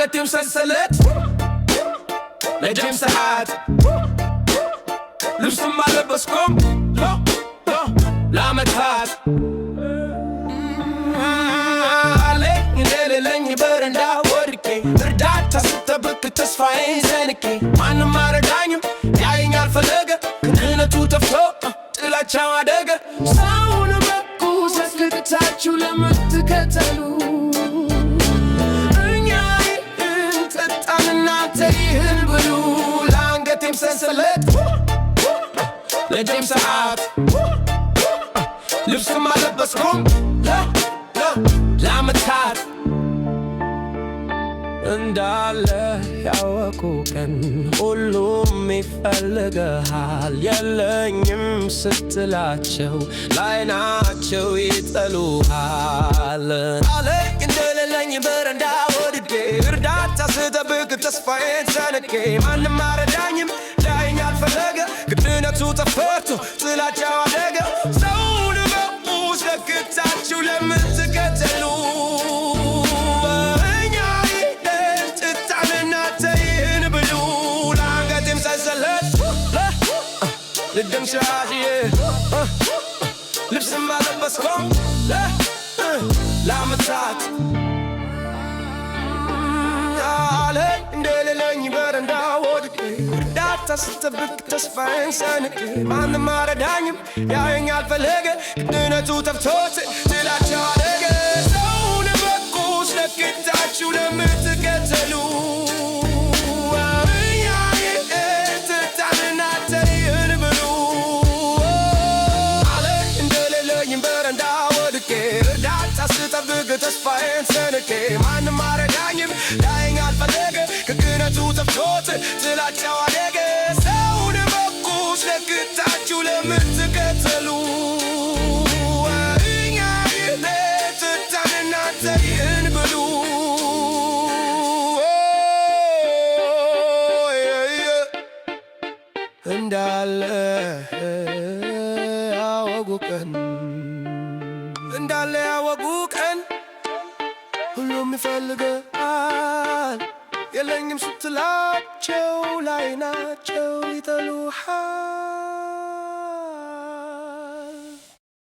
አንገቴም ሰንሰለት ለእጄም ሰዓት ልብስም አለበስኩም ለዓመታት አለኝ እንደሌለኝ በረንዳ ወድቄ እርዳታ ስጠብቅ ተስፋዬን ሰንቄ ማንም አረዳኝም ያየኛል ፈለገ ክህነቱ ጠፍቶ ጥላቻው አደገ ሰውን በቁ ሰስልታችሁ ለምትከተሉ እኛ ይህን ጠጣን እናንተ ይህን ብሉ ለአንገቴም ሰንሰለት ለእጄም ሰዓት ልብስም አለበስኩም ለዓመታት እንዳለ ያወቁ ቀን ሁሉም ይፈልግሃል የለኝም ስትላቸው ላይናቸው ይጠሉሃል አለኝ እንደሌለኝ በረንዳ ወድቄ እርዳታ ስጠብቅ ተስፋዬን ሰንቄ ማንም አረዳኝም ላየኝ አልፈለገ ግድነቱ ተፈርቶ ጥላቻው አደገ ሰውን በቁስ ለክታችሁ ለምትከተሉ ልደም ሻሽዬ ልብስም አለበስኩም ለዓመታት አለኝ እንደሌለኝ በረንዳ ወድቄ እርዳታ ስጠብቅ ተስፋዬን ሰንቄ ማንም አረዳኝም ያየኛል ፈለገ ግድነቱ ጠፍቶት ጥላቻው አደገ ሰውን በቁስ ለክታችሁ ለምትከተሉ ተስፋዬን ሰንቄ ማንም አረዳኝም ላየኝ አልፈለገ ክህነቱ ጠፍቶት ጥላቻው አደገ ሰውን በቁስ ለክታችሁ ለምትከተሉ እኛ ይህን ትተን እናንተ ይህን ብሉ እንዳለ ያወጉ ቀን እንዳለ ያወጉ ቀን ሁሉም ይፈልግሃል የለኝም ስትላቸው ላይናቸው ይጠሉሃል